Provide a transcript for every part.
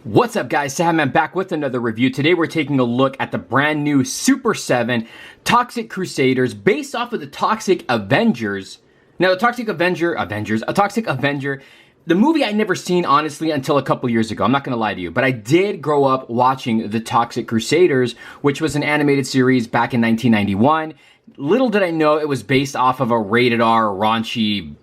What's up guys, cejaman back with another review. Today we're taking a look at the brand new Super 7 Toxic Crusaders based off of the Toxic Avengers. Now the Toxic Avenger, the movie I'd never seen honestly until a couple years ago. I'm not gonna lie to you, but I did grow up watching the Toxic Crusaders, which was an animated series back in 1991. Little did I know it was based off of a rated R, raunchy,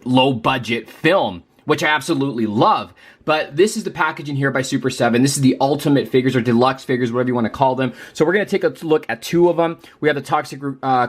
low budget film, which I absolutely love. But this is the packaging here by Super 7. This is the ultimate figures or deluxe figures, whatever you want to call them. So we're going to take a look at two of them. We have the Toxic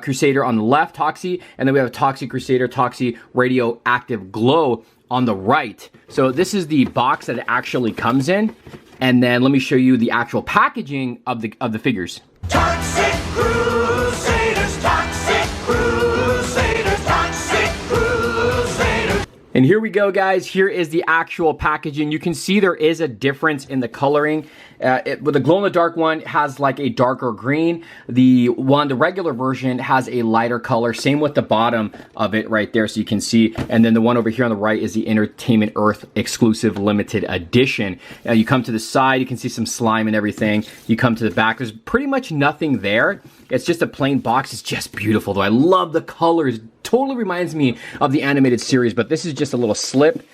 Crusader on the left, Toxie, and then we have a Toxic Crusader, Toxie Radioactive Glow on the right. So this is the box that it actually comes in. And then let me show you the actual packaging of the figures. Toxic Crusaders, Toxic Crusaders, Toxic Crusaders. And here we go, guys. Here is the actual packaging. You can see there is a difference in the coloring. With the glow-in-the-dark one has like a darker green. The regular version has a lighter color. Same with the bottom of it right there, so you can see. And then the one over here on the right is the Entertainment Earth exclusive limited edition. You come to the side, you can see some slime and everything. You come to the back, there's pretty much nothing there. It's just a plain box. It's just beautiful, though. I love the colors. Totally reminds me of the animated series, but this is just a little slip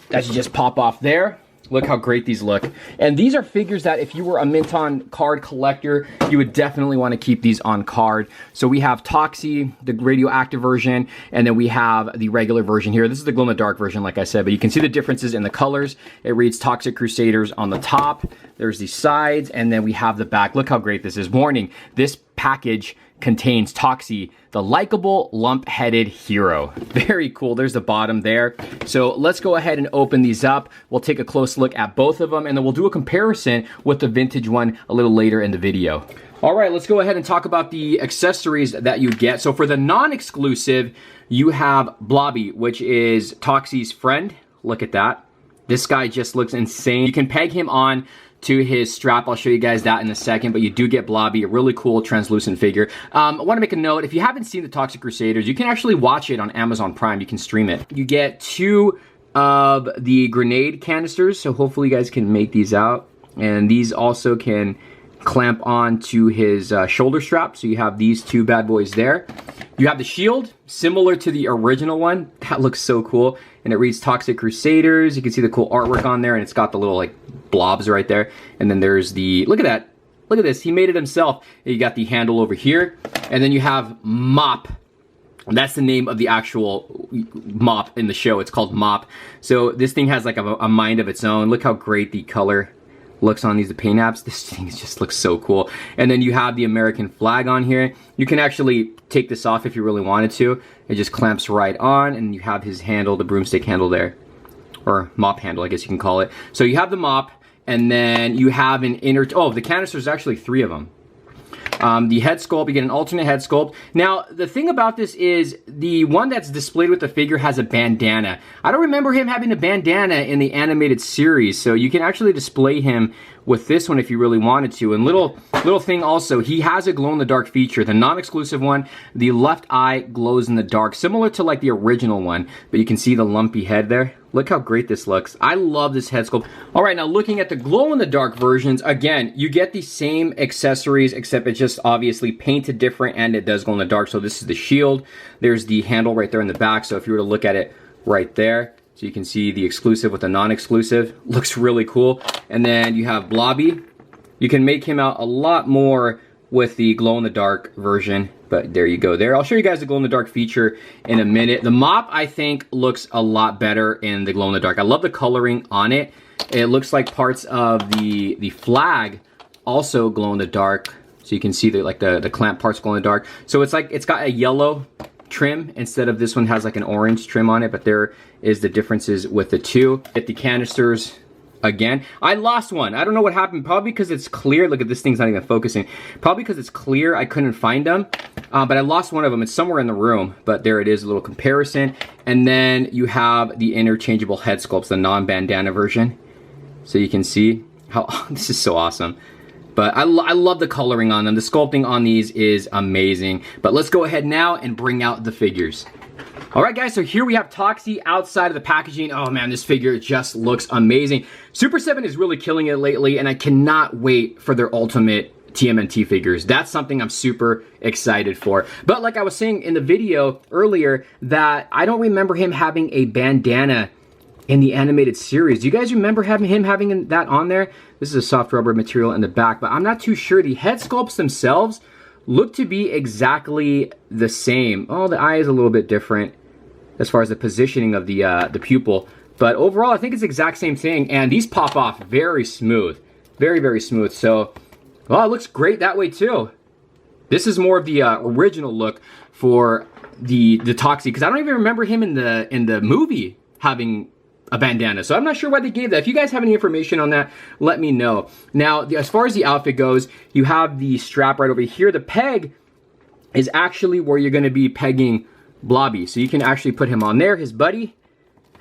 that you just pop off there. Look how great these look. And these are figures that if you were a mint on card collector, you would definitely want to keep these on card. So we have Toxie, the radioactive version, and then we have the regular version here. This is the glow-in-the-dark version, like I said, but you can see the differences in the colors. It reads Toxic Crusaders on the top. There's the sides, and then we have the back. Look how great this is. Warning, this package contains Toxie, the likable lump-headed hero. Very cool. There's the bottom there. So let's go ahead and open these up. We'll take a close look at both of them, and then we'll do a comparison with the vintage one a little later in the video. All right, let's go ahead and talk about the accessories that you get. So for the non-exclusive, you have Blobby, which is Toxie's friend. Look at that. This guy just looks insane. You can peg him on to his strap. I'll show you guys that in a second, but you do get Blobby, a really cool translucent figure. I want to make a note, if you haven't seen the Toxic Crusaders, you can actually watch it on Amazon Prime. You can stream it. You get 2 of the grenade canisters, so hopefully you guys can make these out. And these also can clamp on to his shoulder strap, so you have these 2 bad boys there. You have the shield, similar to the original one. That looks so cool. And it reads Toxic Crusaders. You can see the cool artwork on there, and it's got the little like blobs right there. And then there's the, look at that. Look at this, he made it himself. You got the handle over here. And then you have Mop. That's the name of the actual mop in the show. It's called Mop. So this thing has like a mind of its own. Look how great the color looks on these, the paint apps. This thing just looks so cool. And then you have the American flag on here. You can actually take this off if you really wanted to. It just clamps right on, and you have his handle, the broomstick handle there. Or mop handle, I guess you can call it. So you have the mop, and then you have an the canisters, actually 3 of them. The head sculpt, you get an alternate head sculpt. Now, the thing about this is the one that's displayed with the figure has a bandana. I don't remember him having a bandana in the animated series, so you can actually display him with this one if you really wanted to. And little thing also, he has a glow-in-the-dark feature. The non-exclusive one, the left eye glows in the dark, similar to like the original one, but you can see the lumpy head there. Look how great this looks. I love this head sculpt. All right, now looking at the glow-in-the-dark versions, again, you get the same accessories, except it's just obviously painted different, and it does glow in the dark. So this is the shield. There's the handle right there in the back. So if you were to look at it right there, so you can see the exclusive with the non-exclusive. Looks really cool. And then you have Blobby. You can make him out a lot more with the glow-in-the-dark version, but there you go there. I'll show you guys the glow-in-the-dark feature in a minute. The mop, I think, looks a lot better in the glow-in-the-dark. I love the coloring on it. It looks like parts of the flag also glow-in-the-dark. So you can see the clamp parts glow-in-the-dark. So it's like it's got a yellow trim instead of this one has like an orange trim on it, but there is the differences with the 2. Get the canisters. Again, I lost one. I don't know what happened. Probably because it's clear. Look at this thing's not even focusing. Probably because it's clear, I couldn't find them. But I lost one of them. It's somewhere in the room. But there it is, a little comparison. And then you have the interchangeable head sculpts, the non-bandana version. So you can see how this is so awesome. But I love the coloring on them. The sculpting on these is amazing. But let's go ahead now and bring out the figures. All right, guys, so here we have Toxie outside of the packaging. Oh man, this figure just looks amazing. Super 7 is really killing it lately, and I cannot wait for their ultimate TMNT figures. That's something I'm super excited for. But like I was saying in the video earlier, that I don't remember him having a bandana in the animated series. Do you guys remember him having that on there? This is a soft rubber material in the back, but I'm not too sure. The head sculpts themselves look to be exactly the same. Oh, the eye is a little bit different as far as the positioning of the pupil. But overall, I think it's the exact same thing. And these pop off very smooth. Very, very smooth. So, well, it looks great that way too. This is more of the original look for the Toxie, because I don't even remember him in the movie having a bandana. So I'm not sure why they gave that. If you guys have any information on that, let me know. Now, as far as the outfit goes, you have the strap right over here. The peg is actually where you're going to be pegging Blobby. So you can actually put him on there, his buddy,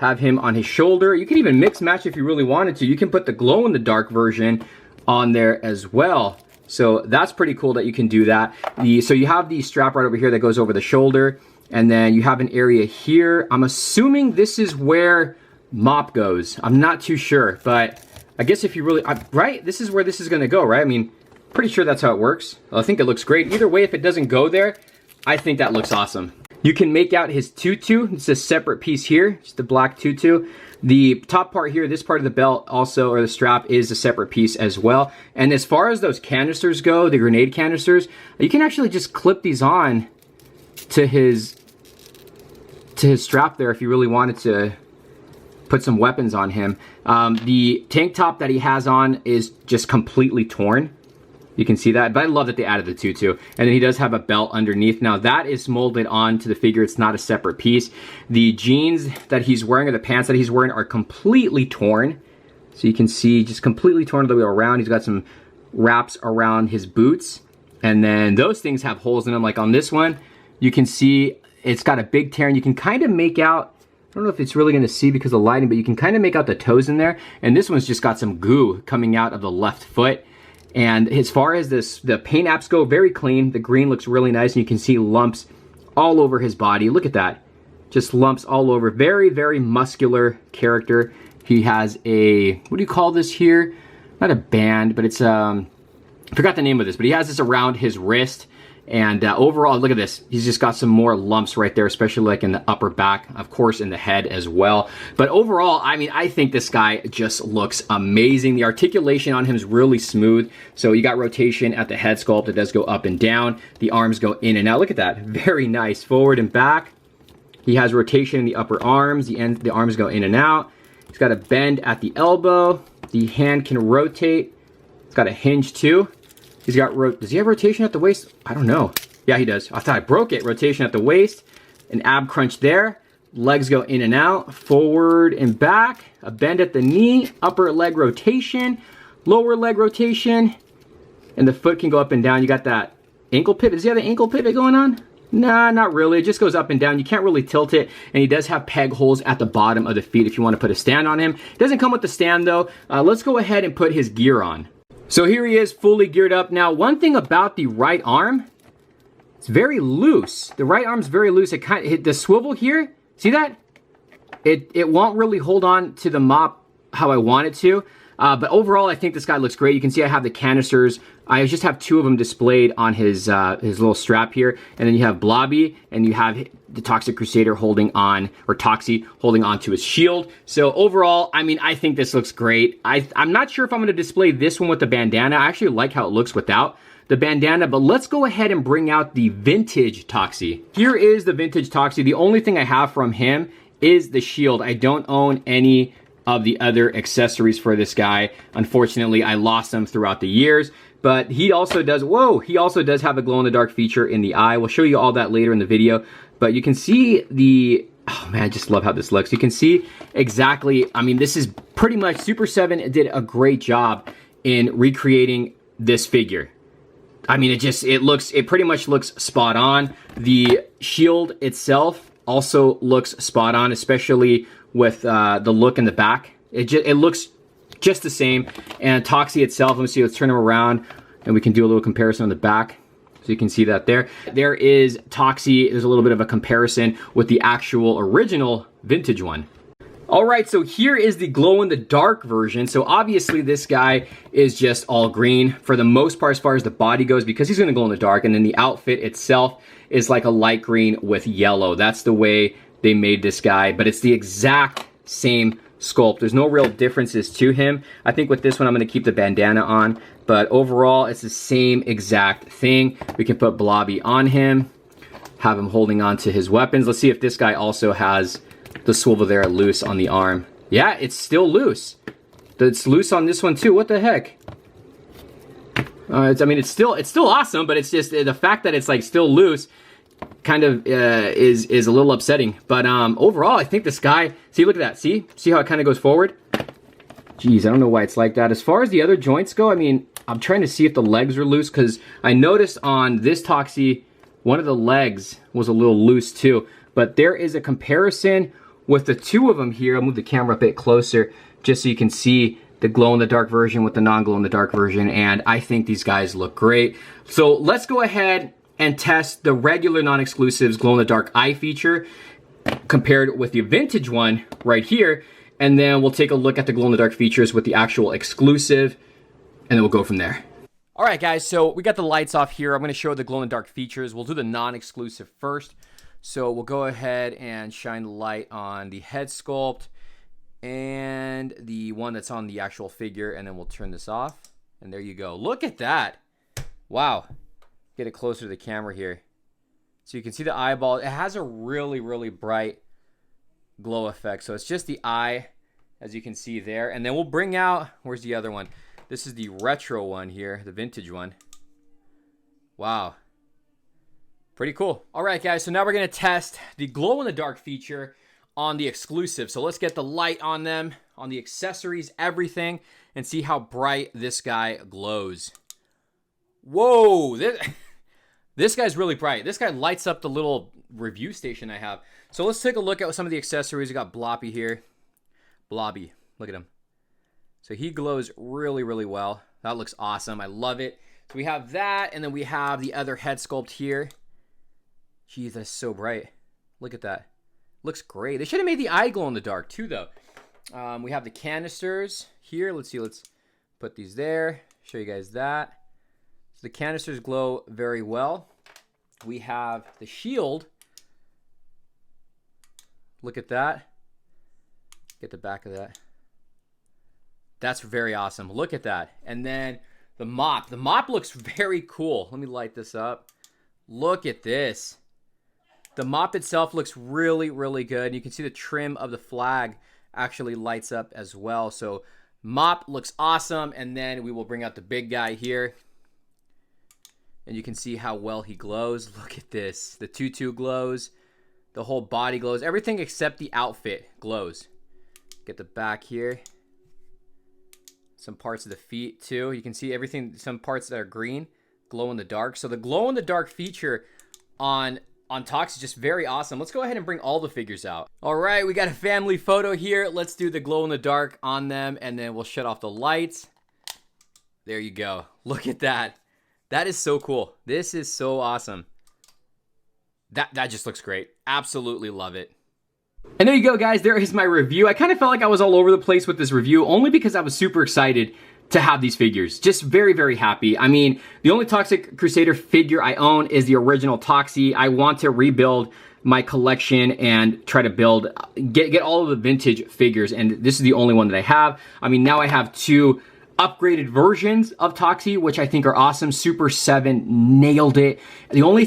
have him on his shoulder. You can even mix match if you really wanted to. You can put the glow-in-the-dark version on there as well. So that's pretty cool that you can do that. So you have the strap right over here that goes over the shoulder. And then you have an area here. I'm assuming this is where Mop goes. I'm not too sure, but I guess if you really, right? This is where this is going to go, right? I mean, pretty sure that's how it works. I think it looks great. Either way, if it doesn't go there, I think that looks awesome. You can make out his tutu. It's a separate piece here, just the black tutu. The top part here, this part of the belt also, or the strap, is a separate piece as well. And as far as those canisters go, the grenade canisters, you can actually just clip these on to his strap there if you really wanted to put some weapons on him. The tank top that he has on is just completely torn. You can see that, but I love that they added the tutu. And then he does have a belt underneath. Now that is molded onto the figure. It's not a separate piece. The jeans that he's wearing, or the pants that he's wearing, are completely torn. So you can see just completely torn all the way around. He's got some wraps around his boots. And then those things have holes in them. Like on this one, you can see it's got a big tear, and you can kind of make out, I don't know if it's really going to see because of the lighting, but you can kind of make out the toes in there. And this one's just got some goo coming out of the left foot. And as far as the paint apps go, very clean. The green looks really nice, and you can see lumps all over his body. Look at that. Just lumps all over. Very, very muscular character. He has a, what do you call this here? Not a band, but it's, I forgot the name of this, but he has this around his wrist. And overall, look at this. He's just got some more lumps right there, especially like in the upper back, of course, in the head as well. But overall, I mean, I think this guy just looks amazing. The articulation on him is really smooth. So you got rotation at the head sculpt. It does go up and down. The arms go in and out. Look at that. Very nice. Forward and back. He has rotation in the upper arms. The arms go in and out. He's got a bend at the elbow. The hand can rotate. It's got a hinge too. He's got, does he have rotation at the waist? I don't know. Yeah, he does. I thought I broke it. Rotation at the waist, an ab crunch there. Legs go in and out, forward and back, a bend at the knee, upper leg rotation, lower leg rotation, and the foot can go up and down. You got that ankle pivot. Does he have an ankle pivot going on? Nah, not really. It just goes up and down. You can't really tilt it. And he does have peg holes at the bottom of the feet if you want to put a stand on him. It doesn't come with the stand though. Let's go ahead and put his gear on. So here he is, fully geared up. Now, one thing about the right arm, it's very loose. The right arm's very loose. It kind of, the swivel here, see that? It won't really hold on to the mop how I want it to. But overall, I think this guy looks great. You can see I have the canisters. I just have two of them displayed on his little strap here. And then you have Blobby, and you have the Toxic Crusader holding on, or Toxie holding on to his shield. So overall, I mean, I think this looks great. I'm not sure if I'm going to display this one with the bandana. I actually like how it looks without the bandana, but let's go ahead and bring out the vintage Toxie. Here is the vintage Toxie. The only thing I have from him is the shield. I don't own any of the other accessories for this guy. Unfortunately, I lost them throughout the years, but he also does, he also does have a glow-in-the-dark feature in the eye. We'll show you all that later in the video, but you can see the, oh man, I just love how this looks. You can see exactly, I mean, this is pretty much, Super 7 did a great job in recreating this figure. I mean, it pretty much looks spot on. The shield itself also looks spot on, especially with the look in the back. It looks just the same. And Toxie itself, let me see, let's turn him around and we can do a little comparison on the back. So you can see that there. There is Toxie. There's a little bit of a comparison with the actual original vintage one. All right, so here is the glow-in-the-dark version. So obviously this guy is just all green for the most part as far as the body goes, because he's gonna glow in the dark, and then the outfit itself is like a light green with yellow. That's the way they made this guy, but it's the exact same sculpt. There's no real differences to him. I think with this one, I'm gonna keep the bandana on, but overall, it's the same exact thing. We can put Blobby on him, have him holding on to his weapons. Let's see if this guy also has the swivel there loose on the arm. Yeah, it's still loose. It's loose on this one too. What the heck? I mean, it's still awesome, but it's just the fact that it's like still loose kind of is a little upsetting. But overall, I think this guy, see, look at that. See how it kind of goes forward? Jeez, I don't know why it's like that. As far as the other joints go, I mean, I'm trying to see if the legs are loose, because I noticed on this Toxie, one of the legs was a little loose too. But there is a comparison with the two of them here. I'll move the camera a bit closer just so you can see the glow-in-the-dark version with the non-glow-in-the-dark version, and I think these guys look great. So let's go ahead and test the regular non-exclusives glow-in-the-dark eye feature compared with the vintage one right here, and then we'll take a look at the glow-in-the-dark features with the actual exclusive, and then we'll go from there. All right, guys, so we got the lights off here. I'm going to show the glow-in-the-dark features. We'll do the non-exclusive first. So we'll go ahead and shine the light on the head sculpt and the one that's on the actual figure, and then we'll turn this off. And there you go. Look at that. Wow. Get it closer to the camera here. So you can see the eyeball. It has a really, really bright glow effect. So it's just the eye, as you can see there. And then we'll bring out, where's the other one? This is the retro one here, the vintage one. Wow. Pretty cool. All right, guys, so now we're gonna test the glow-in-the-dark feature on the exclusive. So let's get the light on them, on the accessories, everything, and see how bright this guy glows. Whoa, this guy's really bright. This guy lights up the little review station I have. So let's take a look at some of the accessories. We got Blobby here. Blobby, look at him. So he glows really, really well. That looks awesome. I love it. So we have that, and then we have the other head sculpt here. Geez, that's so bright. Look at that. Looks great. They should have made the eye glow in the dark too, though. We have the canisters here. Let's see. Let's put these there. Show you guys that. So the canisters glow very well. We have the shield. Look at that. Get the back of that. That's very awesome. Look at that. And then the mop. The mop looks very cool. Let me light this up. Look at this. The mop itself looks really, really good. You can see the trim of the flag actually lights up as well. So mop looks awesome. And then we will bring out the big guy here. And you can see how well he glows. Look at this. The tutu glows. The whole body glows. Everything except the outfit glows. Get the back here. Some parts of the feet too. You can see everything, some parts that are green, glow in the dark. So the glow in the dark feature on Toxie is just very awesome. Let's go ahead and bring all the figures out. All right, we got a family photo here. Let's do the glow in the dark on them, and then we'll shut off the lights. There you go. Look at that. That is so cool. This is so awesome. That just looks great. Absolutely love it. And there you go, guys. There is my review. I kind of felt like I was all over the place with this review, only because I was super excited to have these figures. Just very, very happy. I mean, the only Toxic Crusader figure I own is the original Toxie. I want to rebuild my collection and try to build, get all of the vintage figures, and this is the only one that I have. I mean, now I have two upgraded versions of Toxie, which I think are awesome. Super 7 nailed it. The only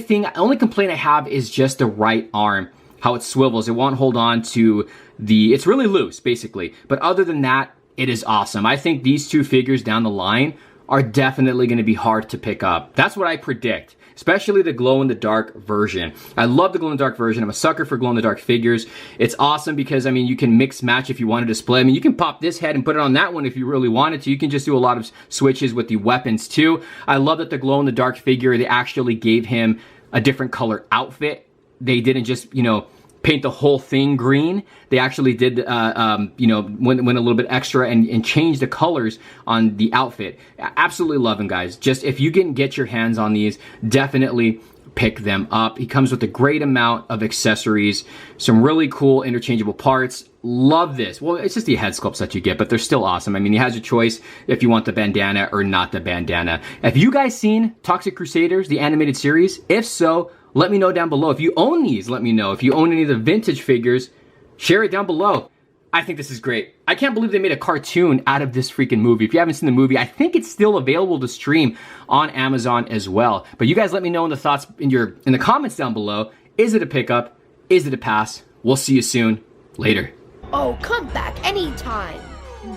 complaint I have is just the right arm, how it swivels. It won't hold on to it's really loose, basically. But other than that, it is awesome. I think these two figures down the line are definitely going to be hard to pick up. That's what I predict, especially the glow-in-the-dark version. I love the glow-in-the-dark version. I'm a sucker for glow-in-the-dark figures. It's awesome because, I mean, you can mix match if you want to display. I mean, you can pop this head and put it on that one if you really wanted to. You can just do a lot of switches with the weapons too. I love that the glow-in-the-dark figure, they actually gave him a different color outfit. They didn't just, you know, paint the whole thing green. They actually did, you know, went a little bit extra and changed the colors on the outfit. Absolutely love him, guys. Just if you can get your hands on these, definitely pick them up. He comes with a great amount of accessories, some really cool interchangeable parts. Love this. Well, it's just the head sculpts that you get, but they're still awesome. I mean, he has a choice if you want the bandana or not the bandana. Have you guys seen Toxic Crusaders, the animated series? If so, let me know down below. If you own these, let me know. If you own any of the vintage figures, share it down below. I think this is great. I can't believe they made a cartoon out of this freaking movie. If you haven't seen the movie, I think it's still available to stream on Amazon as well. But you guys let me know in the thoughts in the comments down below. Is it a pickup? Is it a pass? We'll see you soon. Later. Oh, come back anytime.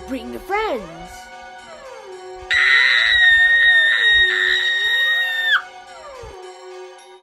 Bring your friends.